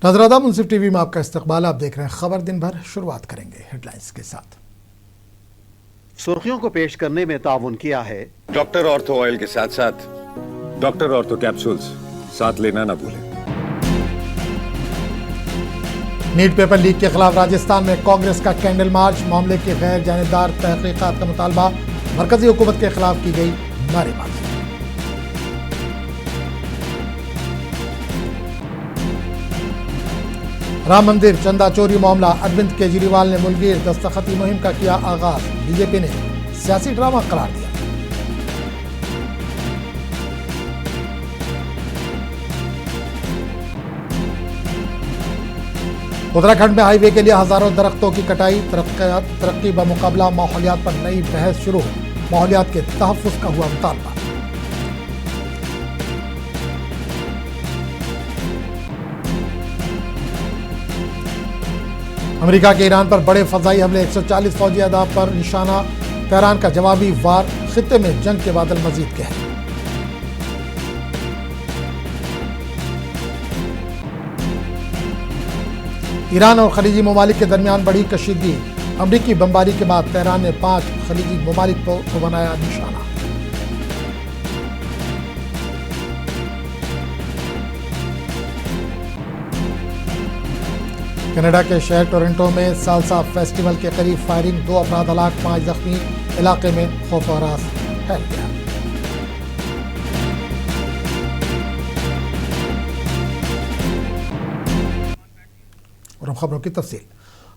नजरादा मुंसिफ TV में आपका इस्तकबाल। आप देख रहे हैं खबर दिन भर। शुरुआत करेंगे हेडलाइंस के साथ। सुर्खियों को पेश करने में ताउन किया है डॉक्टर ऑर्थो ऑयल के साथ साथ डॉक्टर ऑर्थो कैप्सूल्स साथ लेना ना भूलें। नीट पेपर लीक के खिलाफ राजस्थान में कांग्रेस का कैंडल मार्च। मामले की गैर जानिबदार तहकीकात का मुतालबा। मरकजी हुकूमत के खिलाफ की गई नारेबाजी। राम मंदिर चंदा चोरी मामला। अरविंद केजरीवाल ने मुलगीर दस्तखती मुहिम का किया आगाज। बीजेपी ने सियासी ड्रामा करार दिया। उत्तराखंड में हाईवे के लिए हजारों दरख्तों की कटाई। तरक्की बमुकाबला माहौलियात पर नई बहस शुरू। माहौलियात के तहफ्फुज़ का हुआ मुतालबा। अमेरिका के ईरान पर बड़े फजाई हमले। 140 फौजी अहदाफ पर निशाना। तेहरान का जवाबी वार। खित्ते में जंग के बादल मजीद गहरे। ईरान और खलीजी ममालिक के दरमियान बढ़ी कशीदगी। अमरीकी बमबारी के बाद तेहरान ने 5 खलीजी ममालिक को बनाया निशाना। कनाडा के शहर टोरंटो में सालसा फेस्टिवल के करीब फायरिंग। 2 अफराद हलाक, 5 जख्मी। इलाके में खौफ और हरास फैल गया। और खबरों की तफसील।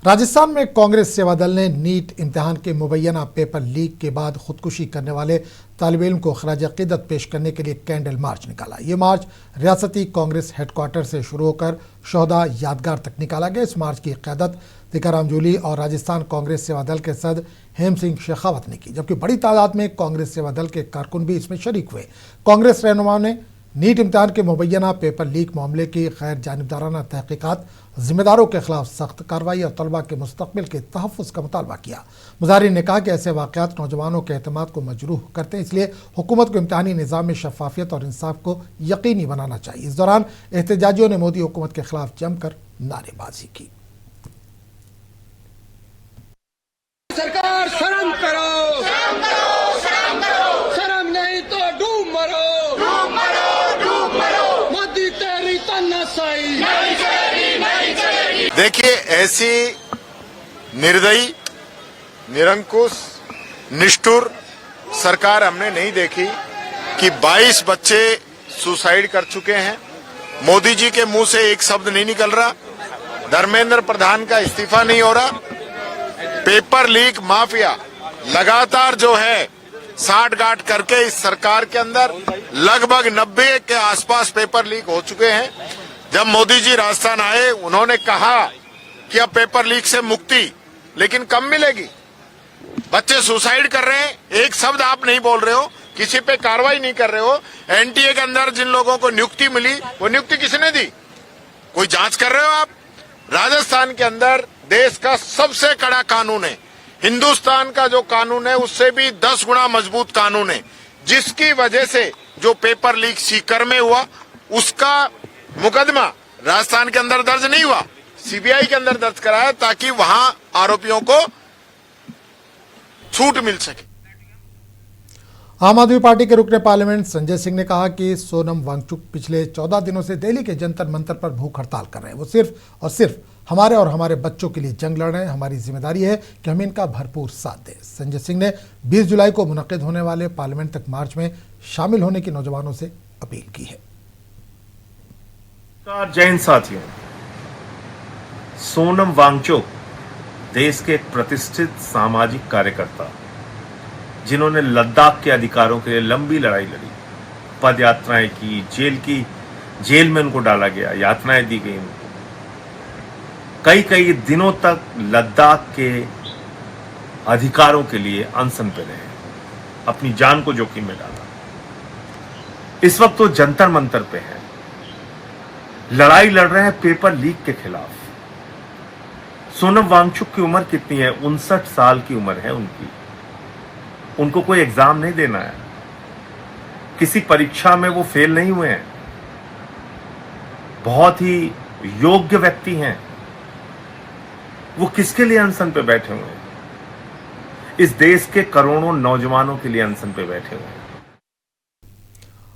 राजस्थान में कांग्रेस सेवा दल ने नीट इम्तिहान के मुबैना पेपर लीक के बाद खुदकुशी करने वाले तालिब इल्म को खराज अकीदत पेश करने के लिए कैंडल मार्च निकाला। ये मार्च रियासती कांग्रेस हेडक्वार्टर से शुरू होकर शोहदा यादगार तक निकाला गया। इस मार्च की क़यादत तिकाराम जूली और राजस्थान कांग्रेस सेवा दल के सदर हेम सिंह शेखावत ने की, जबकि बड़ी तादाद में कांग्रेस सेवा दल के कारकुन भी इसमें शरीक हुए। कांग्रेस रहनुमाओं ने नीट इम्तिहान के मुबैना पेपर लीक मामले की गैर जानिबदाराना तहकीकात, जिम्मेदारों के खिलाफ सख्त कार्रवाई और तलबा के मुस्तकबिल के तहफ़्फ़ुज़ का मुतालबा किया। मुज़ाहिरीन ने कहा कि ऐसे वाक़यात नौजवानों के एतमाद को मजरूह करते हैं, इसलिए हुकूमत को इम्तिहानी निज़ाम में शफ़ाफ़ियत और इंसाफ को यकीनी बनाना चाहिए। इस दौरान एहतजाजियों ने मोदी हुकूमत के खिलाफ जमकर नारेबाजी की। सरकार शर्म करो, शर्म करो, शर्म करो, शर्म नहीं तो डूब मरो, डूब मरो, डूब मरो, मोदी तेरी तानाशाही नहीं चलेगी, नहीं चलेगी। देखिए, ऐसी निर्दयी, निरंकुश, निष्ठुर सरकार हमने नहीं देखी कि 22 बच्चे सुसाइड कर चुके हैं। मोदी जी के मुंह से एक शब्द नहीं निकल रहा। धर्मेंद्र प्रधान का इस्तीफा नहीं हो रहा। पेपर लीक माफिया लगातार जो है साठ-गांठ करके इस सरकार के अंदर लगभग 90 के आसपास पेपर लीक हो चुके हैं। जब मोदी जी राजस्थान आए, उन्होंने कहा कि अब पेपर लीक से मुक्ति, लेकिन कब मिलेगी? बच्चे सुसाइड कर रहे हैं, एक शब्द आप नहीं बोल रहे हो, किसी पे कार्रवाई नहीं कर रहे हो। एनटीए के अंदर जिन लोगों को नियुक्ति मिली, वो नियुक्ति किसने दी? कोई जांच कर रहे हो आप? राजस्थान के अंदर देश का सबसे कड़ा कानून है। हिंदुस्तान का जो कानून है उससे भी 10 गुना मजबूत कानून है, जिसकी वजह से जो पेपर लीक सीकर में हुआ उसका मुकदमा राजस्थान के अंदर दर्ज नहीं हुआ, सीबीआई के अंदर दर्ज कराया ताकि वहां आरोपियों को छूट मिल सके। आम आदमी पार्टी के रुकने पार्लियामेंट संजय सिंह ने कहा कि सोनम वांगचुक पिछले 14 दिनों से दिल्ली के जंतर मंतर पर भूख हड़ताल कर रहे हैं। वो सिर्फ और सिर्फ हमारे और हमारे बच्चों के लिए जंग लड़ रहे हैं। हमारी जिम्मेदारी है कि हम इनका भरपूर साथ दें। संजय सिंह ने 20 जुलाई को मुनक्किद होने वाले पार्लियामेंट तक मार्च में शामिल होने की नौजवानों से अपील की है। जय हिंद साथियों, सोनम वांगचुक देश के एक प्रतिष्ठित सामाजिक कार्यकर्ता, जिन्होंने लद्दाख के अधिकारों के लिए लंबी लड़ाई लड़ी, पद यात्राएं की, जेल में उनको डाला गया, यातनाएं दी गई उनको, कई दिनों तक लद्दाख के अधिकारों के लिए अनशन पे रहे, अपनी जान को जोखिम में डाला। इस वक्त वो जंतर मंतर पे हैं, लड़ाई लड़ रहे हैं पेपर लीक के खिलाफ। सोनम वांगचुक की उम्र कितनी है? 59 साल की उम्र है उनकी। उनको कोई एग्जाम नहीं देना है, किसी परीक्षा में वो फेल नहीं हुए हैं। बहुत ही योग्य व्यक्ति हैं, वो किसके लिए अनशन पे बैठे हुए हैं? इस देश के करोड़ों नौजवानों के लिए अनशन पे बैठे हुए हैं।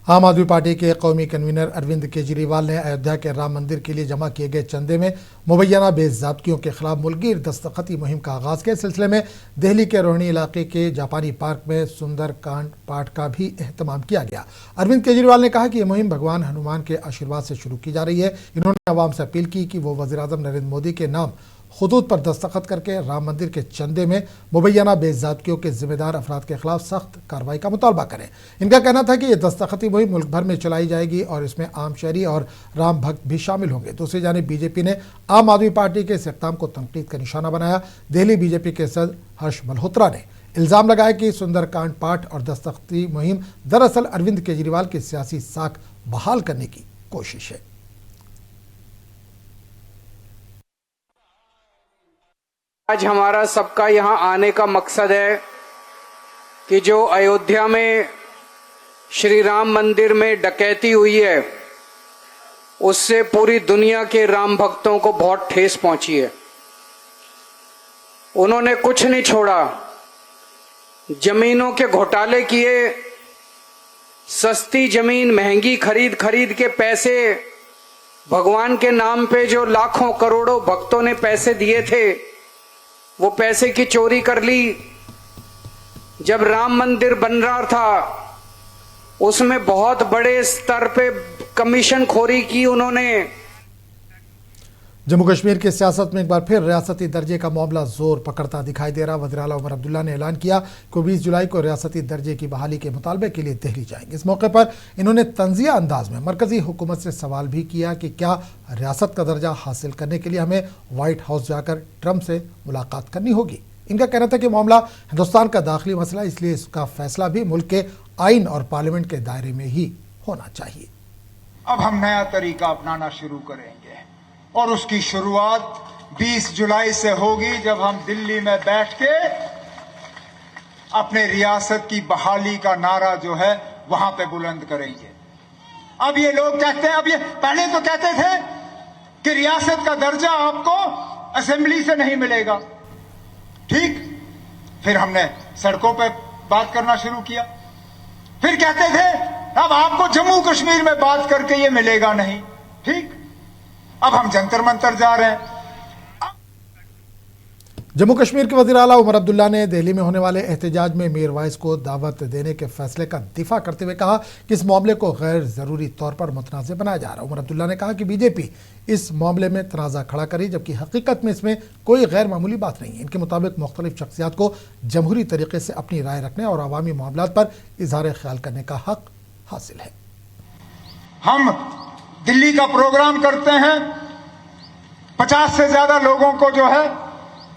आम आदमी पार्टी के कौमी कन्वीनर अरविंद केजरीवाल ने अयोध्या के राम मंदिर के लिए जमा किए गए चंदे में मुबैना बेज़ाब्तियों के खिलाफ मुल्कगीर दस्तखती मुहिम का आगाज के सिलसिले में दिल्ली के रोहिणी इलाके के जापानी पार्क में सुंदरकांड पाठ का भी एहतमाम किया गया। अरविंद केजरीवाल ने कहा कि यह मुहिम भगवान हनुमान के आशीर्वाद से शुरू की जा रही है। इन्होंने अवाम से अपील की कि वो वज़ीर-ए-आज़म नरेंद्र मोदी के नाम खुतूत पर दस्तखत करके राम मंदिर के चंदे में मुबैना बेज़ाब्तियों के जिम्मेदार अफराद के खिलाफ सख्त कार्रवाई का मुतालबा करें। इनका कहना था कि यह दस्तखती मुहिम मुल्क भर में चलाई जाएगी और इसमें आम शहरी और राम भक्त भी शामिल होंगे। दूसरी जानिब बीजेपी ने आम आदमी पार्टी के इस इक़दाम को तनकीद का निशाना बनाया। दिल्ली बीजेपी के सदर हर्ष मल्होत्रा ने इल्ज़ाम लगाया कि सुंदरकांड पाठ और दस्तखती मुहिम दरअसल अरविंद केजरीवाल की सियासी साख बहाल करने की कोशिश है। आज हमारा सबका यहाँ आने का मकसद है कि जो अयोध्या में श्री राम मंदिर में डकैती हुई है, उससे पूरी दुनिया के राम भक्तों को बहुत ठेस पहुंची है। उन्होंने कुछ नहीं छोड़ा, जमीनों के घोटाले किए, सस्ती जमीन महंगी खरीद के पैसे, भगवान के नाम पे जो लाखों करोड़ों भक्तों ने पैसे दिए थे, वो पैसे की चोरी कर ली। जब राम मंदिर बन रहा था, उसमें बहुत बड़े स्तर पे कमीशन खोरी की उन्होंने। जम्मू कश्मीर की सियासत में एक बार फिर रियासती दर्जे का मामला जोर पकड़ता दिखाई दे रहा। वज़ीर आला उमर अब्दुल्ला ने ऐलान किया कि 20 जुलाई को रियासती दर्जे की बहाली के मुतालबे के लिए दिल्ली जाएंगे। इस मौके पर इन्होंने तंजिया अंदाज में मरकजी हुकूमत से सवाल भी किया कि क्या रियासत का दर्जा हासिल करने के लिए हमें व्हाइट हाउस जाकर ट्रंप से मुलाकात करनी होगी। इनका कहना था कि मामला हिंदुस्तान का दाखिली मसला, इसलिए इसका फैसला भी मुल्क के आइन और पार्लियामेंट के दायरे में ही होना चाहिए। अब हम नया तरीका अपनाना शुरू करेंगे और उसकी शुरुआत 20 जुलाई से होगी, जब हम दिल्ली में बैठ के अपने रियासत की बहाली का नारा जो है वहां पे बुलंद करेंगे। अब ये लोग कहते हैं, अब ये पहले तो कहते थे कि रियासत का दर्जा आपको असेंबली से नहीं मिलेगा, ठीक। फिर हमने सड़कों पे बात करना शुरू किया। फिर कहते थे अब आपको जम्मू कश्मीर में बात करके ये मिलेगा नहीं, ठीक। अब हम जंतर मंतर जा रहे हैं। जम्मू कश्मीर के वज़ीर आला उमर अब्दुल्ला ने दिल्ली में होने वाले एहतजाज में मीर वाइस को दावत देने के फैसले का दिफा करते हुए कहा कि इस मामले को गैर ज़रूरी तौर पर मुतनाज़ बनाया जा रहा है। उमर अब्दुल्ला ने कहा कि बीजेपी इस मामले में तनाज़ा खड़ा करी, जबकि हकीकत में इसमें कोई गैर मामूली बात नहीं है। इनके मुताबिक मुख्तलिफ शख्सियात को जमहूरी तरीके से अपनी राय रखने और अवामी मामलात पर इजहार ख्याल करने का हक हासिल है। हम दिल्ली का प्रोग्राम करते हैं, 50 से ज्यादा लोगों को जो है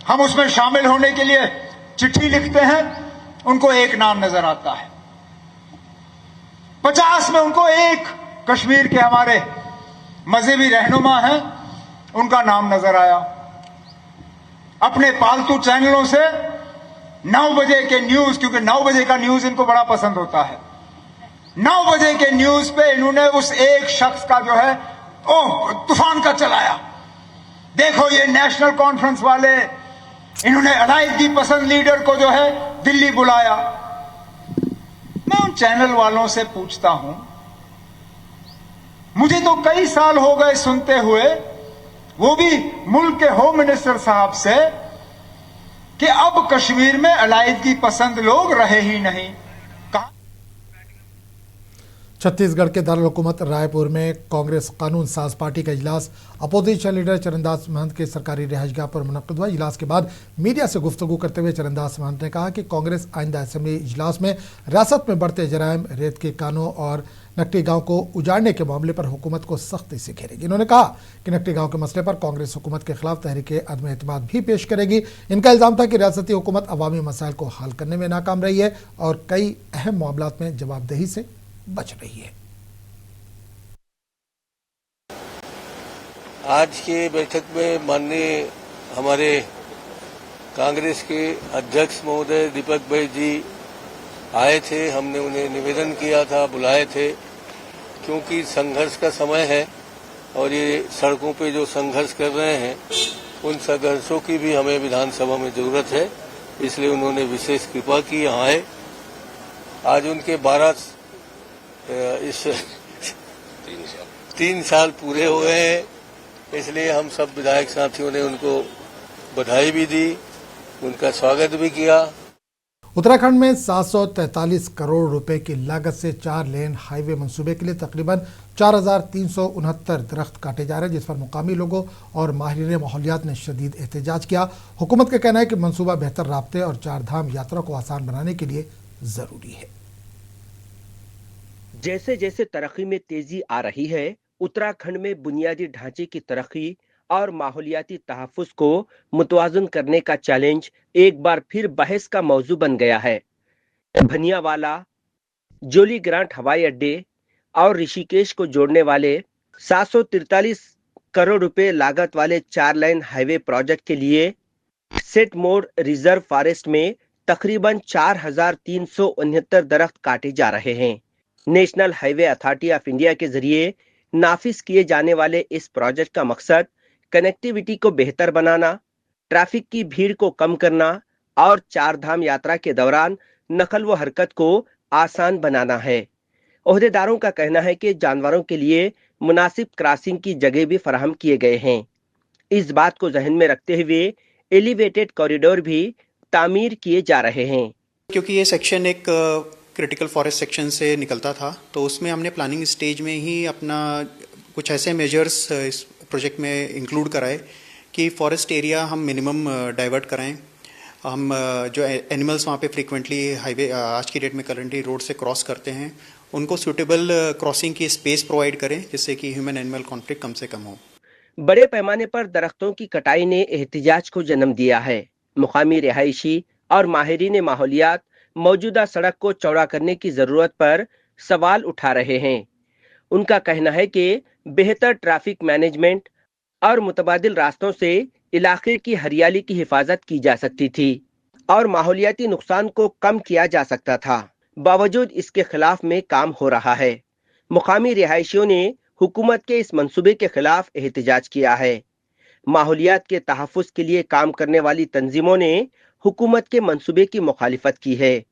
हम उसमें शामिल होने के लिए चिट्ठी लिखते हैं, उनको एक नाम नजर आता है। 50 में उनको एक कश्मीर के हमारे मजहबी रहनुमा हैं, उनका नाम नजर आया। अपने पालतू चैनलों से 9 बजे के न्यूज, क्योंकि 9 बजे का न्यूज इनको बड़ा पसंद होता है, 9 बजे के न्यूज पे इन्होंने उस एक शख्स का जो है तूफान का चलाया। देखो ये नेशनल कॉन्फ्रेंस वाले, इन्होंने अलायदगी पसंद लीडर को जो है दिल्ली बुलाया। मैं उन चैनल वालों से पूछता हूं, मुझे तो कई साल हो गए सुनते हुए, वो भी मुल्क के होम मिनिस्टर साहब से, कि अब कश्मीर में अलायदगी पसंद लोग रहे ही नहीं। छत्तीसगढ़ के दारुल हुकूमत रायपुर में कांग्रेस कानून साज पार्टी का इजलास अपोजिशन लीडर चरणदास महंत के सरकारी रिहाइशगाह पर मुनक्किद हुआ। इजलास के बाद मीडिया से गुफ्तगू करते हुए चरणदास महंत ने कहा कि कांग्रेस आइंदा असेंबली इजलास में रियासत में बढ़ते जराइम, रेत के कानों और नकटी गांव को उजाड़ने के मामले पर हुकूमत को सख्ती से घेरेगी। इन्होंने कहा कि नकटी गांव के मसले पर कांग्रेस हुकूमत के खिलाफ तहरीक अदम एतमाद भी पेश करेगी। इनका इल्जाम था कि रियासती हुकूमत अवामी मसाइल को हल करने में नाकाम रही है और कई अहम मामलात में जवाबदेही से बच रही है। आज के बैठक में माननीय हमारे कांग्रेस के अध्यक्ष महोदय दीपक भाई जी आए थे। हमने उन्हें निवेदन किया था, बुलाए थे, क्योंकि संघर्ष का समय है और ये सड़कों पे जो संघर्ष कर रहे हैं उन संघर्षों की भी हमें विधानसभा में जरूरत है, इसलिए उन्होंने विशेष कृपा की यहाँ आए। आज उनके 3 साल पूरे हो गए हैं, इसलिए हम सब विधायक साथियों ने उनको बधाई भी दी, उनका स्वागत भी किया। उत्तराखंड में 743 करोड़ रुपए की लागत से 4 लेन हाईवे मंसूबे के लिए तकरीबन 4,369 दरख्त काटे जा रहे हैं, जिस पर मुकामी लोगों और माहिरीन माहौलियात ने शदीद एहतजाज किया। हुकूमत का कहना है कि मंसूबा बेहतर राब्ते और 4 धाम यात्रा को आसान बनाने के लिए जरूरी है। जैसे जैसे तरक्की में तेजी आ रही है, उत्तराखंड में बुनियादी ढांचे की तरक्की और माहौलियाती तहफ्फुज़ को मुतवाज़न करने का चैलेंज एक बार फिर बहस का मौजू बन गया है। भनियावाला, जोली ग्रांट हवाई अड्डे और ऋषिकेश को जोड़ने वाले 743 करोड़ रुपए लागत वाले 4 लाइन हाईवे प्रोजेक्ट के लिए सेटमोर रिजर्व फॉरेस्ट में तकरीबन 4,369 दरख्त काटे जा रहे हैं। National highway authority of India के जरिए नाफिज किए जाने वाले इस प्रोजेक्ट का मकसद कनेक्टिविटी को बेहतर बनाना, ट्रैफिक की भीड़ को कम करना और 4 धाम यात्रा के दौरान नकल व हरकत को आसान बनाना है। ओहदेदारों का कहना है कि जानवरों के लिए मुनासिब क्रॉसिंग की जगह भी फराहम किए गए हैं। इस बात को जहन में रखते हुए एलिवेटेड कॉरिडोर भी तामीर किए जा रहे हैं। क्योंकि ये सेक्शन एक क्रिटिकल फॉरेस्ट सेक्शन से निकलता था, तो उसमें हमने प्लानिंग स्टेज में ही अपना कुछ ऐसे मेजर्स इस प्रोजेक्ट में इंक्लूड कराए कि फॉरेस्ट एरिया हम मिनिमम डाइवर्ट कराएं। हम जो एनिमल्स वहाँ पे फ्रीक्वेंटली हाईवे आज की डेट में करंटली रोड से क्रॉस करते हैं, उनको सूटेबल क्रॉसिंग की स्पेस प्रोवाइड करें, जिससे कि ह्यूमन एनिमल कॉन्फ्लिक्ट कम से कम हो। बड़े पैमाने पर दरख्तों की कटाई ने एहतिजाज को जन्म दिया है। मुकामी रिहायशी और माहिरीन माहौलियात मौजूदा सड़क को चौड़ा करने की जरूरत पर सवाल उठा रहे हैं। उनका कहना है कि बेहतर ट्रैफिक मैनेजमेंट और मुतबादिल रास्तों से इलाके की हरियाली की हिफाजत की जा सकती थी और माहौलियाती नुकसान को कम किया जा सकता था। बावजूद इसके खिलाफ में काम हो रहा है। मुकामी रिहायशियों ने हुकूमत के इस मंसूबे के खिलाफ एहतिजाज किया है। माहौलियात के तहफ्फुज़ के लिए काम करने वाली तंजीमों ने हुकूमत के मंसूबे की मुखालिफत की है।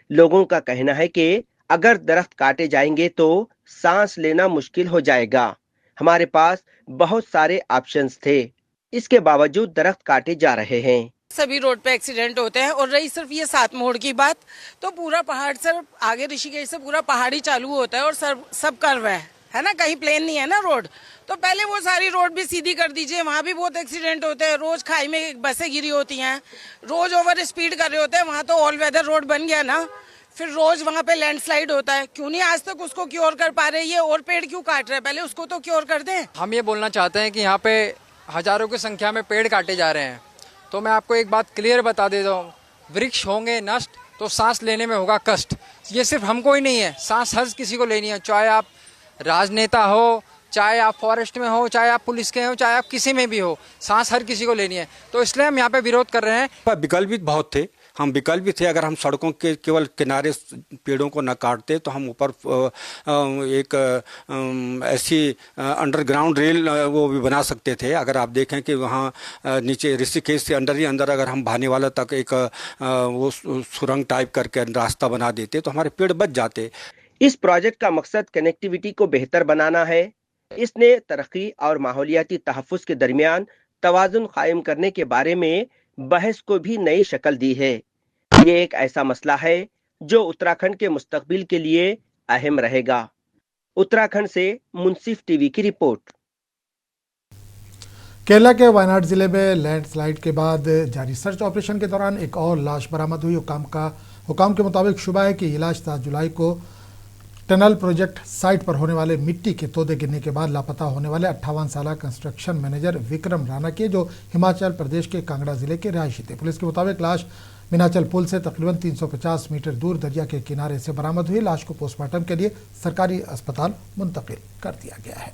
लोगों का कहना है कि अगर दरख्त काटे जाएंगे तो सांस लेना मुश्किल हो जाएगा। हमारे पास बहुत सारे ऑप्शंस थे, इसके बावजूद दरख्त काटे जा रहे हैं। सभी रोड पे एक्सीडेंट होते हैं। और रही सिर्फ ये 7 मोड़ की बात, तो पूरा पहाड़ से आगे ऋषिकेश से पूरा पहाड़ी चालू होता है और सब कर्व है ना, कहीं प्लेन नहीं है ना रोड। तो पहले वो सारी रोड भी सीधी कर दीजिए, वहाँ भी बहुत एक्सीडेंट होते हैं। रोज खाई में बसें गिरी होती हैं, रोज ओवर स्पीड कर रहे होते हैं। वहाँ तो ऑल वेदर रोड बन गया ना, फिर रोज वहाँ पे लैंडस्लाइड होता है। क्यों नहीं आज तक उसको क्योर कर पा रहे? ये और पेड़ क्यों काट रहे हैं? पहले उसको तो क्योर कर दें। हम ये बोलना चाहते हैं कि यहाँ पे हजारों की संख्या में पेड़ काटे जा रहे हैं। तो मैं आपको एक बात क्लियर बता देता हूँ, वृक्ष होंगे नष्ट तो सांस लेने में होगा कष्ट। ये सिर्फ हमको ही नहीं है, सांस हर किसी को लेनी है, चाहे आप राजनेता हो, चाहे आप फॉरेस्ट में हो, चाहे आप पुलिस के हो, चाहे आप किसी में भी हो, सांस हर किसी को लेनी है। तो इसलिए हम यहाँ पे विरोध कर रहे हैं। विकल्प भी बहुत थे, हम विकल्प भी थे। अगर हम सड़कों के केवल किनारे पेड़ों को न काटते तो हम ऊपर एक ऐसी अंडरग्राउंड रेल वो भी बना सकते थे। अगर आप देखें कि वहाँ नीचे ऋषिकेश से अंदर ही अंदर अगर हम भानेवाला तक एक वो सुरंग टाइप करके रास्ता बना देते तो हमारे पेड़ बच जाते। इस प्रोजेक्ट का मकसद कनेक्टिविटी को बेहतर बनाना है। इसने तरक्की और माहौलियाती तहफ्फुज़ के दरमियान तवाज़ुन कायम करने के बारे में बहस को भी नई शक्ल दी है। ये एक ऐसा मसला है जो उत्तराखंड के मुस्तकबिल के लिए अहम रहेगा। उत्तराखंड से मुंसिफ टीवी की रिपोर्ट। केरला के वायनाड जिले में लैंडस्लाइड के बाद जारी सर्च ऑपरेशन के दौरान एक और लाश बरामद हुई। हुकाम के मुताबिक शुबा है कि ये लाश 7 जुलाई को टनल प्रोजेक्ट साइट पर होने वाले मिट्टी के तोदे गिरने के बाद लापता होने वाले 58 साल कंस्ट्रक्शन मैनेजर विक्रम राणा के, जो हिमाचल प्रदेश के कांगड़ा जिले के रहायशी थे। पुलिस के मुताबिक लाश मीनाचल पुल से तकरीबन 350 मीटर दूर दरिया के किनारे से बरामद हुई। लाश को पोस्टमार्टम के लिए सरकारी अस्पताल मुंतकिल कर दिया गया है।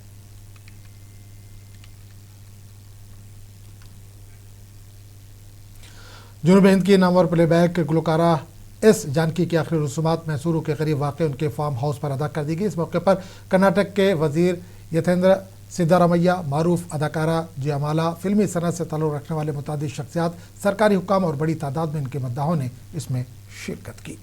जनूबी हिंद की नामवर प्लेबैक गुलकारा एस जानकी की आखिरी रसूमात मैसूरू के करीब वाक़ उनके फार्म हाउस पर अदा कर दी गई। इस मौके पर कर्नाटक के वजीर यथेंद्र सिद्धारमैया, मारूफ अदाकारा जयमाला, फिल्मी सनत से ताल्लुक़ रखने वाले मुतादिद शख्सियात, सरकारी हुक्काम और बड़ी तादाद में इनके मद्दाहों ने इसमें शिरकत की।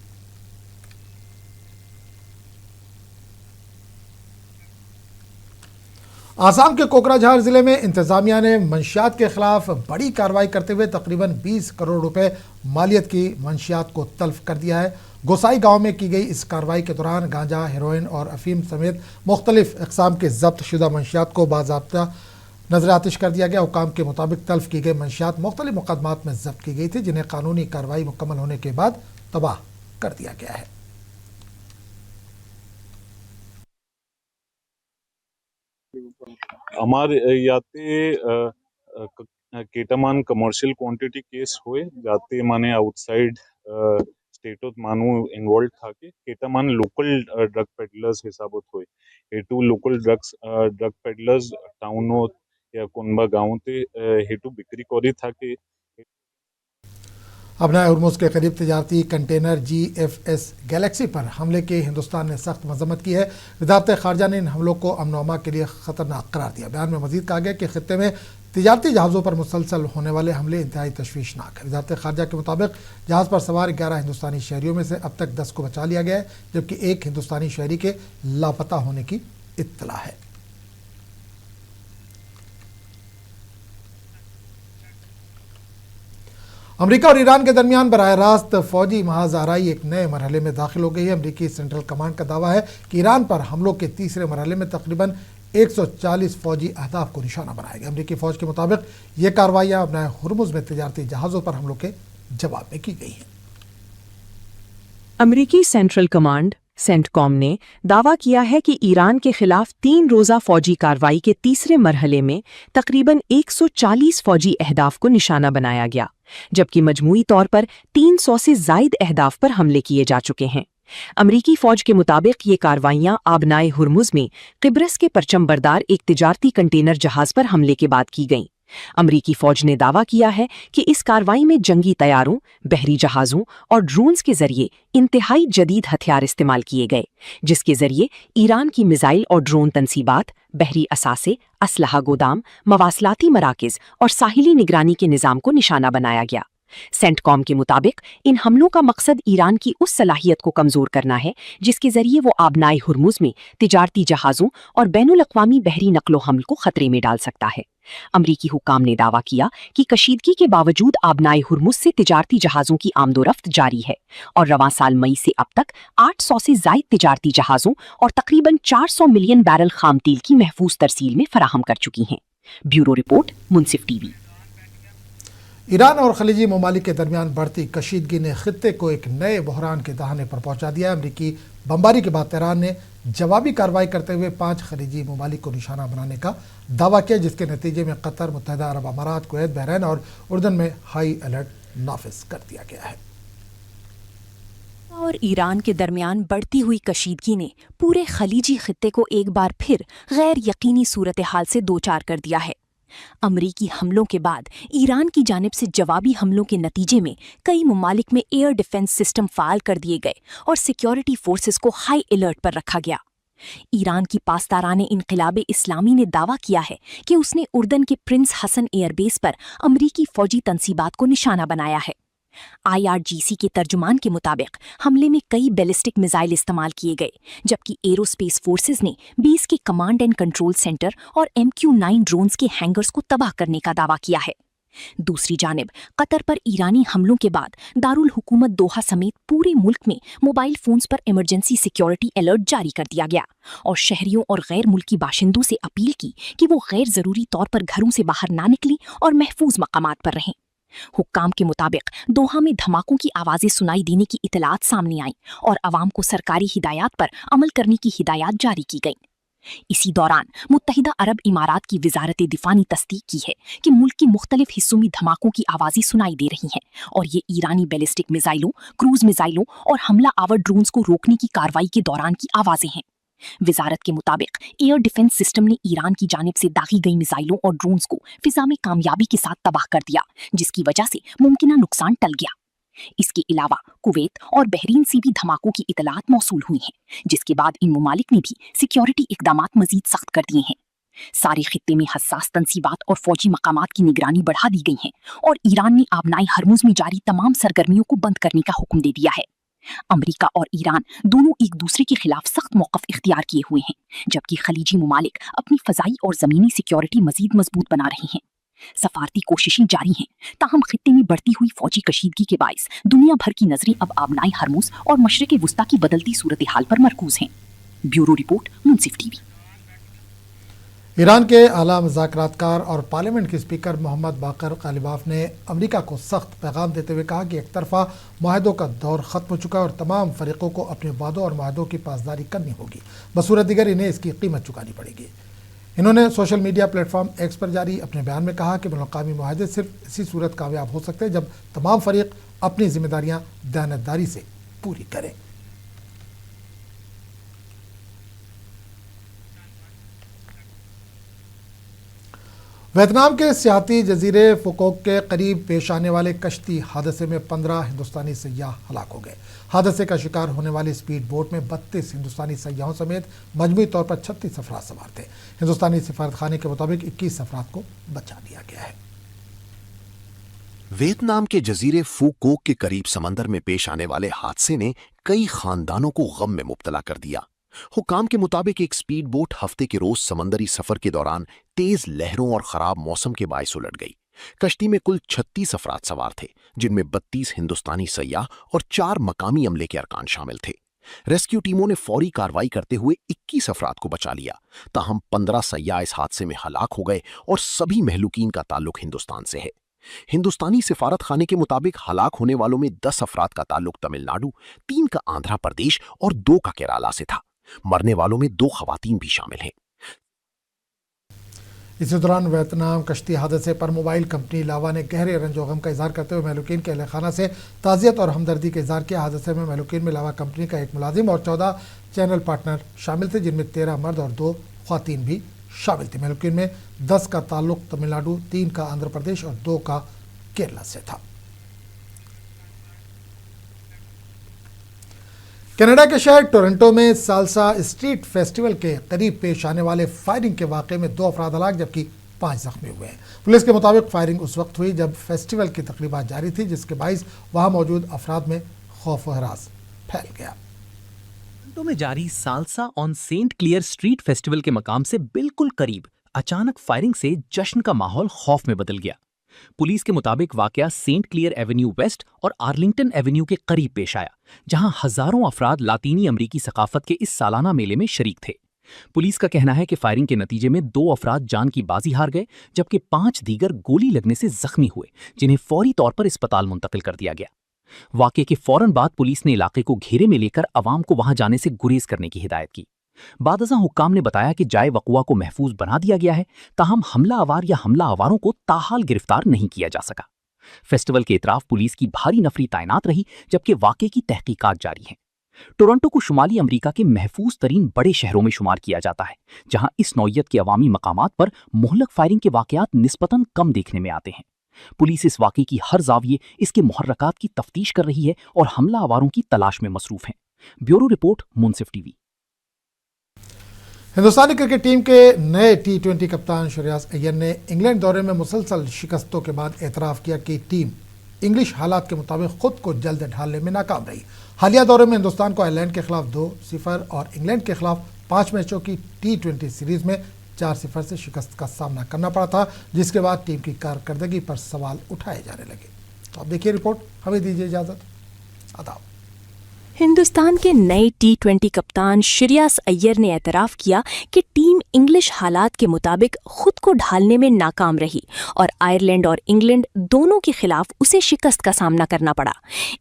आसाम के कोकराझार जिले में इंतजामिया ने मंशियात के खिलाफ बड़ी कार्रवाई करते हुए तकरीबन 20 करोड़ रुपए मालियत की मंशियात को तल्फ कर दिया है। गोसाई गांव में की गई इस कार्रवाई के दौरान गांजा, हेरोइन और अफीम समेत मुख्तलिफ अक़साम के जब्त शुदा मंशियात को बाज़ाब्ता नजर आतिश कर दिया गया। हुकाम के मुताबिक तल्फ की गई मंशियात मुख्तलिफ मुकदमात में जब्त की गई थी, जिन्हें कानूनी कार्रवाई मुकम्मल होने के बाद तबाह कर दिया गया है। हमारे याते केटामान कमर्शियल क्वांटिटी केस हुए जाते माने आउटसाइड स्टेटोत मानू इन्वॉल्व था के केटामान लोकल ड्रग पेडलर्स हिसाबत हुए हेटू लोकल ड्रग पेडलर्स टाउनोत या कोनबा गाँवते हेटू बिक्री करी था के अपना हुर्मुज़ के करीब तजारती कंटेनर GFS गैलेक्सी पर हमले की हिंदुस्तान ने सख्त मजम्मत की है। वज़ारत ख़ारजा ने इन हमलों को अमन व अमा के लिए ख़तरनाक करार दिया। बयान में मज़ीद कहा गया कि ख़ित्ते में तजारती जहाज़ों पर मुसलसल होने वाले हमले इंतहाई तशवीशनाक है। वज़ारत ख़ारजा के मुताबिक जहाज़ पर सवार 11 हिंदुस्तानी शहरियों में से अब तक 10 को बचा लिया गया है, जबकि एक हिंदुस्तानी शहरी के लापता होने की इत्तला है। अमेरिका और ईरान के दरमियान बराह रास्त फौजी महाज़ाराई एक नए मरहले में दाखिल हो गई है। अमेरिकी सेंट्रल कमांड का दावा है कि ईरान पर हमलों के तीसरे मरहले में तकरीबन 140 फौजी अहदाफ को निशाना बनाएगा। अमेरिकी फौज के मुताबिक ये कार्रवाइयाँ अपना हुर्मुज़ में तजारती जहाज़ों पर हमलों के जवाब में की गई हैं। अमेरिकी सेंट्रल कमांड सेंटकॉम ने दावा किया है कि ईरान के खिलाफ 3 रोज़ा फौजी कार्रवाई के तीसरे मरहले में तकरीबन 140 फौजी अहदाफ को निशाना बनाया गया, जबकि मजमूई तौर पर 300 से ज़ायद अहदाफ पर हमले किए जा चुके हैं। अमरीकी फौज के मुताबिक ये कार्रवाइयां आबनाए हुर्मुज़ में किब्रस के परचम बरदार एक तिजारती कंटेनर जहाज पर हमले के बाद की गईं। अमरीकी फौज ने दावा किया है कि इस कार्रवाई में जंगी तैयारों, बहरी जहाज़ों और ड्रोन्स के जरिए इंतहाई जदीद हथियार इस्तेमाल किए गए, जिसके जरिए ईरान की मिसाइल और ड्रोन तनसीबात, बहरी असासे, असलहा गोदाम, मवासलाती मराकिज और साहिली निगरानी के निज़ाम को निशाना बनाया गया। सेंटकॉम के मुताबिक इन हमलों का मकसद ईरान की उस सलाहियत को कमजोर करना है जिसके जरिए वो आबनाए हुर्मुज़ में तिजारती जहाज़ों और बैनुल अक़वामी बहरी नक्लो हमल को खतरे में डाल सकता है। अमरीकी हुक्काम ने दावा किया कि कशीदगी के बावजूद आबनाए हुर्मुज़ से तिजारती जहाज़ों की आमदोरफ्त जारी है और रवां साल मई से अब तक 800 से ज़ायद तिजारती जहाज़ों और तकरीबन 400 मिलियन बैरल खाम तेल की महफूज तरसील में फराहम कर चुकी हैं। ब्यूरो रिपोर्ट, मुनसिफ टीवी। ईरान और खलीजी ममालिक के दरमियान बढ़ती कशीदगी ने खित्ते को एक नए बहरान के दहाने पर पहुंचा दिया है। अमरीकी बमबारी के बाद तेहरान ने जवाबी कार्रवाई करते हुए 5 खलीजी ममालिक को निशाना बनाने का दावा किया, जिसके नतीजे में कतर, मुत्तहिदा अरब अमारात, कुवैत, बहरीन और उर्दन में हाई अलर्ट नाफिज कर दिया गया है। और ईरान के दरमियान बढ़ती हुई कशीदगी ने पूरे खलीजी खित्ते को एक बार फिर गैर यकीनी सूरत हाल से दो चार कर दिया है। अमरीकी हमलों के बाद ईरान की जानिब से जवाबी हमलों के नतीजे में कई ममालिक में एयर डिफेंस सिस्टम फाल कर दिए गए और सिक्योरिटी फोर्सेस को हाई अलर्ट पर रखा गया। ईरान की पासदाराने इनक़िलाब इस्लामी ने दावा किया है कि उसने उर्दन के प्रिंस हसन एयरबेस पर अमरीकी फौजी तनसीबात को निशाना बनाया है। IRGC के तर्जुमान के मुताबिक हमले में कई बैलिस्टिक मिसाइल इस्तेमाल किए गए, जबकि एरोस्पेस फोर्सेस ने 20 के कमांड एंड कंट्रोल सेंटर और MQ-9 ड्रोन्स के हैंगर्स को तबाह करने का दावा किया है। दूसरी जानिब कतर पर ईरानी हमलों के बाद दारुल हुकूमत दोहा समेत पूरे मुल्क में मोबाइल फोन्स पर इमरजेंसी सिक्योरिटी अलर्ट जारी कर दिया गया और शहरियों और गैर मुल्की बाशिंदों से अपील की कि वो गैर जरूरी तौर पर घरों से बाहर ना निकलें और महफूज मकामात पर रहें। हुक्काम के मुताबिक दोहा में धमाकों की आवाजें सुनाई देने की इतलात सामने आई और अवाम को सरकारी हिदायत पर अमल करने की हिदायत जारी की गई। इसी दौरान मुत्तहिदा अरब इमारात की वजारत दिफा ने तस्दीक की है कि मुल्क के मुख्तलिफ हिस्सों में धमाकों की आवाजें सुनाई दे रही हैं और ये ईरानी बैलिस्टिक मिसाइलों, क्रूज मिसाइलों और हमला आवर ड्रोन्स को रोकने की कार्रवाई के दौरान की आवाजें हैं। वजारत के मुताबिक एयर डिफेंस सिस्टम ने ईरान की जानिब से दागी गई मिसाइलों और ड्रोन्स को फिजा में कामयाबी के साथ तबाह कर दिया, जिसकी वजह से मुमकिना नुकसान टल गया। इसके अलावा कुवैत और बहरीन से भी धमाकों की इतलात मौसूल हुई हैं, जिसके बाद इन ममालिक ने भी सिक्योरिटी इकदामात मजीद सख्त कर दिए हैं। सारे खित्ते में हसास तंसीबात और फौजी मकामात की निगरानी बढ़ा दी गई है और ईरान ने आबनाई हरमुज में जारी तमाम सरगर्मियों को बंद करने का हुक्म दे दिया है। अमेरिका और ईरान दोनों एक दूसरे के खिलाफ सख्त मौक़िफ़ इख्तियार किए हुए हैं, जबकि खलीजी ममालिक अपनी फ़ज़ाई और ज़मीनी सिक्योरिटी मज़ीद मजबूत बना रही हैं। सफारती कोशिशें जारी हैं, ताहम खित्ते में बढ़ती हुई फौजी कशीदगी के बाइस दुनिया भर की नजरें अब आबनाई हरमुज और मशरिक़ वुस्ता की बदलती सूरत हाल पर मरकूज हैं। ब्यूरो रिपोर्ट, मुंसिफ टीवी। ईरान के आला मुज़ाकरातकार और पार्लियामेंट के स्पीकर मोहम्मद बाकर गालिबाफ ने अमेरिका को सख्त पैगाम देते हुए कहा कि एक तरफा माहदों का दौर ख़त्म हो चुका है और तमाम फरीकों को अपने वादों और माहदों की पासदारी करनी होगी, बसूरत दीगर इन्हें इसकी कीमत चुकानी पड़ेगी। इन्होंने सोशल मीडिया प्लेटफॉर्म एक्स पर जारी अपने बयान में कहा कि मुकामी माहदे सिर्फ इसी सूरत कामयाब हो सकते हैं जब तमाम फरीक अपनी जिम्मेदारियाँ दयानतदारी से पूरी करें। वियतनाम के सियाहती जजीरे फुकोक के करीब पेश आने वाले कश्ती हादसे में 15 हिंदुस्तानी सयाह हलाक हो गए। हादसे का शिकार होने वाली स्पीड बोट में 32 हिंदुस्तानी सयाहों समेत मजमूई तौर पर 36 अफराद सवार थे। हिंदुस्तानी सिफारतखाने के मुताबिक 21 अफराद को बचा लिया गया है। वियतनाम के जजीरे फुकोक के करीब समंदर में पेश आने वाले हादसे ने कई खानदानों को गम में मुब्तला कर दिया। हुकाम के मुताबिक एक स्पीड बोट हफ्ते के रोज समंदरी सफर के दौरान तेज लहरों और खराब मौसम के बायस उलट गई। कश्ती में कुल 36 अफराद सवार थे, जिनमें 32 हिंदुस्तानी सयाह और 4 मकामी अमले के अरकान शामिल थे। रेस्क्यू टीमों ने फौरी कार्रवाई करते हुए 21 अफराद को बचा लिया, ताहम 15 सयाह इस हादसे में हलाक हो गए और सभी महलूकीन का ताल्लुक हिंदुस्तान से है। हिंदुस्तानी सिफारत खाने के मुताबिक हलाक होने वालों में 10 अफराद का ताल्लुक तमिलनाडु, 3 का आंध्र प्रदेश और 2 का केरला से था। मरने वालों में 2 खवातीन भी शामिल हैं। इसी दौरान वियतनाम कश्ती हादसे पर मोबाइल कंपनी लावा ने गहरे रंजो गम का इजहार करते हुए महलूकीन के अहलखाना से ताज़ियत और हमदर्दी का इजहार किया। हादसे में महलूकीन में लावा कंपनी का एक मुलाजिम और 14 चैनल पार्टनर शामिल थे, जिनमें 13 मर्द और 2 ख्वातीन भी शामिल थे। महलूकीन में 10 का ताल्लुक तमिलनाडु, 3 का आंध्र प्रदेश और 2 का केरला से था। कनाडा के शहर टोरंटो में साल्सा स्ट्रीट फेस्टिवल के करीब पेश आने वाले फायरिंग के वाक़े में 2 अफराद हलाक जबकि 5 जख्मी हुए हैं। पुलिस के मुताबिक फायरिंग उस वक्त हुई जब फेस्टिवल की तकरीबात जारी थी, जिसके बाइस वहां मौजूद अफराद में खौफ व हरास फैल गया। टोरंटो में जारी salsa on Saint Clair street festival के मकाम से बिल्कुल करीब अचानक फायरिंग से जश्न का माहौल खौफ में बदल गया। पुलिस के मुताबिक वाकया सेंट क्लियर एवेन्यू वेस्ट और आर्लिंगटन एवेन्यू के करीब पेश आया, जहां हजारों अफराद लातीनी अमरीकी सकाफत के इस सालाना मेले में शरीक थे। पुलिस का कहना है कि फायरिंग के नतीजे में 2 अफराद जान की बाजी हार गए, जबकि 5 दीगर गोली लगने से जख्मी हुए, जिन्हें फौरी तौर पर अस्पताल मुंतकिल कर दिया गया। वाकये के फौरन बाद पुलिस ने इलाके को घेरे में लेकर अवाम को वहां जाने से गुरेज करने की हिदायत की। बादशाह हुक्काम ने बताया कि जाए वक़ुआ को महफूज बना दिया गया है, ताहम हमला आवार या हमला आवारों को ताहाल गिरफ्तार नहीं किया जा सका। फेस्टिवल के इतराफ पुलिस की भारी नफरी तैनात रही, जबकि वाकये की तहकीकात जारी है। टोरंटो को शुमाली अमरीका के महफूज तरीन बड़े शहरों में शुमार किया जाता है, जहां इस नौइयत के अवामी मकामात पर मुहल्लक फायरिंग के वाकयात निस्बतन कम देखने में आते हैं। पुलिस इस वाकये की हर जाविये इसके मुहर्रकात की तफ्तीश कर रही है और हमला आवारों की तलाश में मसरूफ है। ब्यूरो रिपोर्ट, मुंसिफ टीवी। हिंदुस्तानी क्रिकेट टीम के नए T20 कप्तान श्रेयस अय्यर ने इंग्लैंड दौरे में मुसलसल शिकस्तों के बाद एतराफ़ किया कि टीम इंग्लिश हालात के मुताबिक खुद को जल्द ढालने में नाकाम रही। हालिया दौरे में हिंदुस्तान को आयरलैंड के खिलाफ 2-0 और इंग्लैंड के खिलाफ 5 मैचों की T20 सीरीज में 4-0 से शिकस्त का सामना करना पड़ा था, जिसके बाद टीम की कारकर्दगी पर सवाल उठाए जाने लगे। तो अब देखिए रिपोर्ट, हमें दीजिए इजाज़त, आदाब। हिंदुस्तान के नए T20 कप्तान श्रेयस अय्यर ने एतराफ़ किया कि टीम इंग्लिश हालात के मुताबिक खुद को ढालने में नाकाम रही और आयरलैंड और इंग्लैंड दोनों के खिलाफ उसे शिकस्त का सामना करना पड़ा।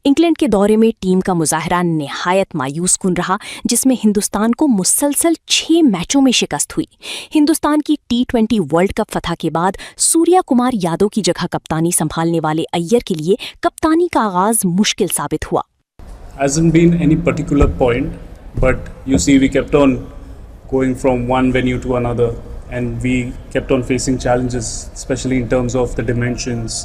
इंग्लैंड के दौरे में टीम का मुजाहरा निहायत मायूस कुन रहा, जिसमें हिंदुस्तान को मुसलसल 6 मैचों में शिकस्त हुई। हिंदुस्तान की T20 वर्ल्ड कप फतह के बाद सूर्या कुमार यादव की जगह कप्तानी संभालने वाले अय्यर के लिए कप्तानी का आगाज मुश्किल साबित हुआ। Hasn't been any particular point, but you see we kept on going from one venue to another and we kept on facing challenges, especially in terms of the dimensions,